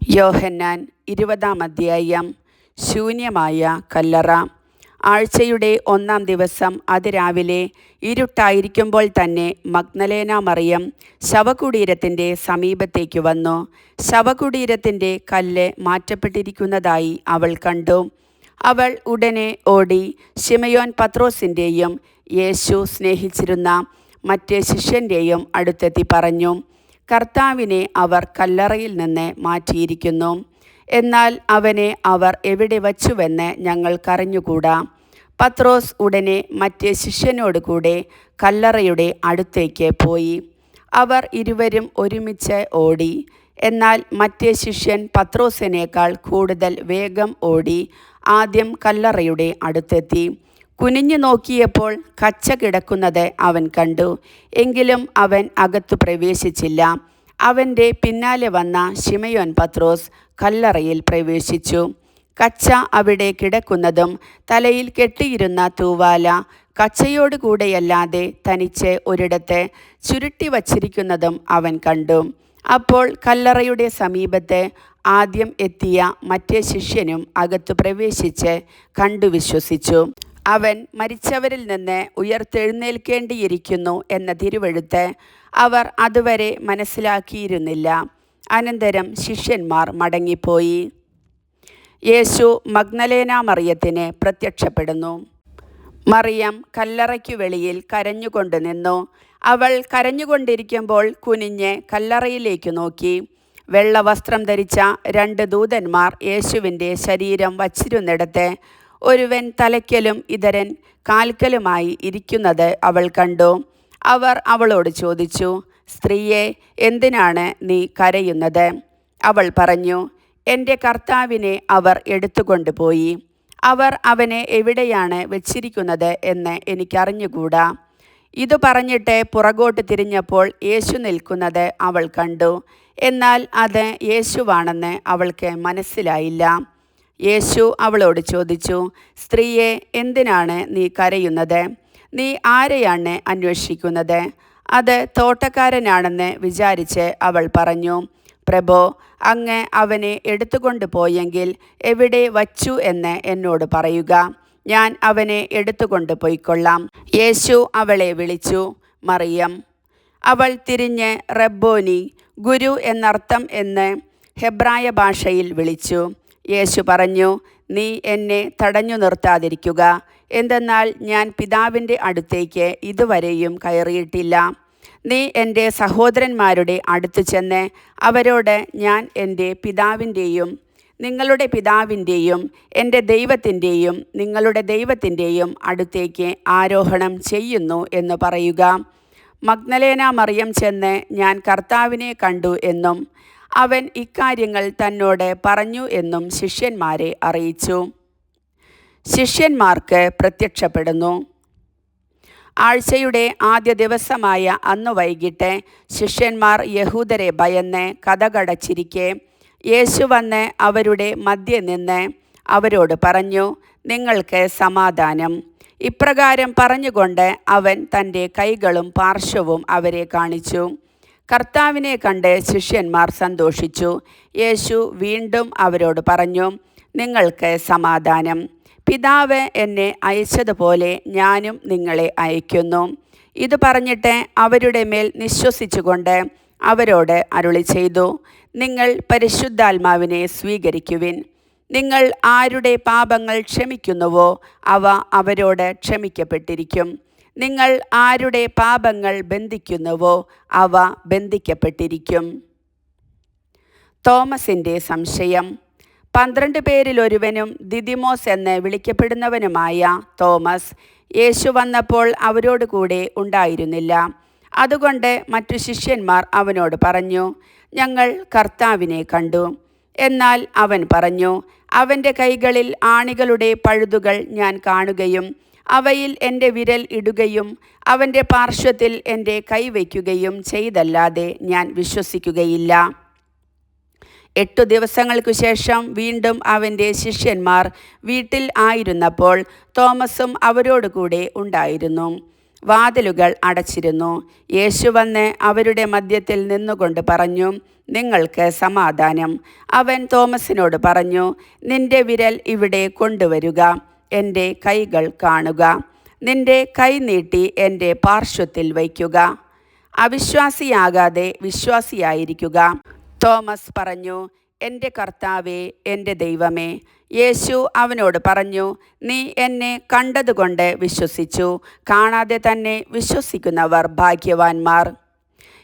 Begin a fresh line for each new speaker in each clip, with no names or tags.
യോഹന്നാൻ 20 അധ്യായം. ശൂന്യമായ കല്ലറ. ആഴ്ചയുടെ 1 ദിവസം അതിരാവിലെ ഇരുട്ടായിരിക്കുമ്പോൾ തന്നെ മഗ്ദലേന മറിയം ശവകുടീരത്തിൻ്റെ സമീപത്തേക്ക് വന്നു. ശവകുടീരത്തിൻ്റെ കല്ല് മാറ്റപ്പെട്ടിരിക്കുന്നതായി അവൾ കണ്ടു. അവൾ ഉടനെ ഓടി ശിമയോൻ പത്രോസിൻ്റെയും യേശു സ്നേഹിച്ചിരുന്ന മറ്റേ ശിഷ്യൻ്റെയും അടുത്തെത്തി പറഞ്ഞു, കർത്താവിനെ അവർ കല്ലറയിൽ നിന്ന് മാറ്റിയിരിക്കുന്നു. എന്നാൽ അവനെ അവർ എവിടെ വച്ചുവെന്ന് ഞങ്ങൾക്കറിഞ്ഞുകൂടാ. പത്രോസ് ഉടനെ മറ്റേ ശിഷ്യനോട് കൂടെ കല്ലറയുടെ അടുത്തേക്ക് പോയി. അവർ ഇരുവരും ഒരുമിച്ച് ഓടി. എന്നാൽ മറ്റേ ശിഷ്യൻ പത്രോസിനേക്കാൾ കൂടുതൽ വേഗം ഓടി ആദ്യം കല്ലറയുടെ അടുത്തെത്തി. കുനിഞ്ഞു നോക്കിയപ്പോൾ കച്ച കിടക്കുന്നത് അവൻ കണ്ടു. എങ്കിലും അവൻ അകത്തു പ്രവേശിച്ചില്ല. അവൻ്റെ പിന്നാലെ വന്ന ശിമയോൻ പത്രോസ് കല്ലറയിൽ പ്രവേശിച്ചു. കച്ച അവിടെ കിടക്കുന്നതും തലയിൽ കെട്ടിയിരുന്ന തൂവാല കച്ചയോടുകൂടെയല്ലാതെ തനിച്ച് ഒരിടത്ത് ചുരുട്ടി വച്ചിരിക്കുന്നതും അവൻ കണ്ടു. അപ്പോൾ കല്ലറയുടെ സമീപത്ത് ആദ്യം എത്തിയ മറ്റേ ശിഷ്യനും അകത്തു പ്രവേശിച്ച് കണ്ടു വിശ്വസിച്ചു. അവൻ മരിച്ചവരിൽ നിന്ന് ഉയർത്തെഴുന്നേൽക്കേണ്ടിയിരിക്കുന്നു എന്ന തിരുവെഴുത്ത് അവർ അതുവരെ മനസ്സിലാക്കിയിരുന്നില്ല. അനന്തരം ശിഷ്യന്മാർ മടങ്ങിപ്പോയി. യേശു മഗ്ദലേന മറിയത്തിന് പ്രത്യക്ഷപ്പെടുന്നു. മറിയം കല്ലറയ്ക്കു വെളിയിൽ കരഞ്ഞുകൊണ്ട് നിന്നു. അവൾ കരഞ്ഞുകൊണ്ടിരിക്കുമ്പോൾ കുനിഞ്ഞ് കല്ലറയിലേക്ക് നോക്കി. വെള്ളവസ്ത്രം ധരിച്ച 2 ദൂതന്മാർ യേശുവിൻ്റെ ശരീരം വച്ചിരുന്നിടത്ത് ഒരുവൻ തലയ്ക്കലും ഇതരൻ കാൽക്കലുമായി ഇരിക്കുന്നത് അവൾ കണ്ടു. അവർ അവളോട് ചോദിച്ചു, സ്ത്രീയെ, എന്തിനാണ് നീ കരയുന്നത്? അവൾ പറഞ്ഞു, എൻ്റെ കർത്താവിനെ അവർ എടുത്തുകൊണ്ടുപോയി. അവർ അവനെ എവിടെയാണ് വെച്ചിരിക്കുന്നത് എന്ന് എനിക്കറിഞ്ഞുകൂടാ. ഇതു പറഞ്ഞിട്ട് പുറകോട്ട് തിരിഞ്ഞപ്പോൾ യേശു നിൽക്കുന്നത് അവൾ കണ്ടു. എന്നാൽ അത് യേശുവാണെന്ന് അവൾക്ക് മനസ്സിലായില്ല. യേശു അവളോട് ചോദിച്ചു, സ്ത്രീയെ, എന്തിനാണ് നീ കരയുന്നത്? നീ ആരെയാണ് അന്വേഷിക്കുന്നത്? അത് തോട്ടക്കാരനാണെന്ന് വിചാരിച്ച് അവൾ പറഞ്ഞു, പ്രഭോ, അങ്ങ് അവനെ എടുത്തുകൊണ്ടു പോയെങ്കിൽ എവിടെ വച്ചു എന്ന് എന്നോട് പറയുക. ഞാൻ അവനെ എടുത്തുകൊണ്ട് പോയിക്കൊള്ളാം. യേശു അവളെ വിളിച്ചു, മറിയം. അവൾ തിരിഞ്ഞ് റബ്ബോനി, ഗുരു എന്നർത്ഥം എന്ന് ഹെബ്രായ ഭാഷയിൽ വിളിച്ചു. യേശു പറഞ്ഞു, നീ എന്നെ തടഞ്ഞു നിർത്താതിരിക്കുക. എന്തെന്നാൽ ഞാൻ പിതാവിൻ്റെ അടുത്തേക്ക് ഇതുവരെയും കയറിയിട്ടില്ല. നീ എൻ്റെ സഹോദരന്മാരുടെ അടുത്ത് ചെന്ന് അവരോട്, ഞാൻ എൻ്റെ പിതാവിൻ്റെയും നിങ്ങളുടെ പിതാവിൻ്റെയും എൻ്റെ ദൈവത്തിൻ്റെയും നിങ്ങളുടെ ദൈവത്തിൻ്റെയും അടുത്തേക്ക് ആരോഹണം ചെയ്യുന്നു എന്ന് പറയുക. മഗ്ദലേന മറിയം ചെന്ന്, ഞാൻ കർത്താവിനെ കണ്ടു എന്നും അവൻ ഇക്കാര്യങ്ങൾ തന്നോട് പറഞ്ഞു എന്നും ശിഷ്യന്മാരെ അറിയിച്ചു. ശിഷ്യന്മാർക്ക് പ്രത്യക്ഷപ്പെടുന്നു. ആഴ്ചയുടെ ആദ്യ ദിവസമായ അന്ന് വൈകിട്ട് ശിഷ്യന്മാർ യഹൂദരെ ഭയന്ന് കതകടച്ചിരിക്കെ യേശു വന്ന് അവരുടെ മധ്യേ നിന്ന് അവരോട് പറഞ്ഞു, നിങ്ങൾക്ക് സമാധാനം. ഇപ്രകാരം പറഞ്ഞുകൊണ്ട് അവൻ തൻ്റെ കൈകളും പാർശ്വവും അവരെ കാണിച്ചു. കർത്താവിനെ കണ്ട് ശിഷ്യന്മാർ സന്തോഷിച്ചു. യേശു വീണ്ടും അവരോട് പറഞ്ഞു, നിങ്ങൾക്ക് സമാധാനം. പിതാവ് എന്നെ അയച്ചതുപോലെ ഞാനും നിങ്ങളെ അയക്കുന്നു. ഇത് പറഞ്ഞിട്ട് അവരുടെ മേൽ നിശ്വസിച്ചുകൊണ്ട് അവരോട് അരുളി ചെയ്തു, നിങ്ങൾ പരിശുദ്ധാത്മാവിനെ സ്വീകരിക്കുവിൻ. നിങ്ങൾ ആരുടെ പാപങ്ങൾ ക്ഷമിക്കുന്നുവോ അവ അവരോട് ക്ഷമിക്കപ്പെട്ടിരിക്കും. നിങ്ങൾ ആരുടെ പാപങ്ങൾ ബന്ധിക്കുന്നുവോ അവ ബന്ധിക്കപ്പെട്ടിരിക്കും. തോമസിൻ്റെ സംശയം. 12 പേരിലൊരുവനും ദിദിമോസ് എന്ന് വിളിക്കപ്പെടുന്നവനുമായ തോമസ് യേശു വന്നപ്പോൾ അവരോട് കൂടെ ഉണ്ടായിരുന്നില്ല. അതുകൊണ്ട് മറ്റു ശിഷ്യന്മാർ അവനോട് പറഞ്ഞു, ഞങ്ങൾ കർത്താവിനെ കണ്ടു. എന്നാൽ അവൻ പറഞ്ഞു, അവൻ്റെ കൈകളിൽ ആണികളുടെ പഴുതുകൾ ഞാൻ കാണുകയും അവയിൽ എൻ്റെ വിരൽ ഇടുകയും അവൻ്റെ പാർശ്വത്തിൽ എൻ്റെ കൈ വയ്ക്കുകയും ചെയ്തല്ലാതെ ഞാൻ വിശ്വസിക്കുകയില്ല. 8 ദിവസങ്ങൾക്കു ശേഷം വീണ്ടും അവൻ്റെ ശിഷ്യന്മാർ വീട്ടിൽ ആയിരുന്നപ്പോൾ തോമസും അവരോടുകൂടെ ഉണ്ടായിരുന്നു. വാതിലുകൾ അടച്ചിരുന്നു. യേശു വന്ന് അവരുടെ മധ്യത്തിൽ നിന്നുകൊണ്ട് പറഞ്ഞു, നിങ്ങൾക്ക് സമാധാനം. അവൻ തോമസിനോട് പറഞ്ഞു, നിന്റെ വിരൽ ഇവിടെ കൊണ്ടുവരുക, എൻ്റെ കൈകൾ കാണുക. നിന്റെ കൈ നീട്ടി എൻ്റെ പാർശ്വത്തിൽ വയ്ക്കുക. അവിശ്വാസിയാകാതെ വിശ്വാസിയായിരിക്കുക. തോമസ് പറഞ്ഞു, എൻ്റെ കർത്താവേ, എൻ്റെ ദൈവമേ. യേശു അവനോട് പറഞ്ഞു, നീ എന്നെ കണ്ടതുകൊണ്ട് വിശ്വസിച്ചു. കാണാതെ തന്നെ വിശ്വസിക്കുന്നവർ ഭാഗ്യവാന്മാർ.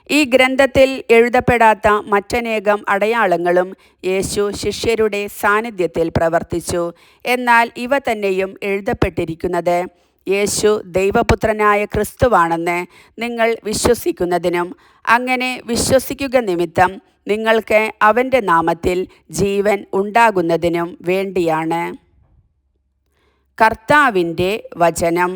ഈ ഗ്രന്ഥത്തിൽ എഴുതപ്പെടാത്ത മറ്റനേകം അടയാളങ്ങളും യേശു ശിഷ്യരുടെ സാന്നിധ്യത്തിൽ പ്രവർത്തിച്ചു. എന്നാൽ ഇവ തന്നെയും എഴുതപ്പെട്ടിരിക്കുന്നത് യേശു ദൈവപുത്രനായ ക്രിസ്തുവാണെന്ന് നിങ്ങൾ വിശ്വസിക്കുന്നതിനും അങ്ങനെ വിശ്വസിക്കുക നിമിത്തം നിങ്ങൾക്ക് അവൻ്റെ നാമത്തിൽ ജീവൻ ഉണ്ടാകുന്നതിനും വേണ്ടിയാണ്. കർത്താവിൻ്റെ വചനം.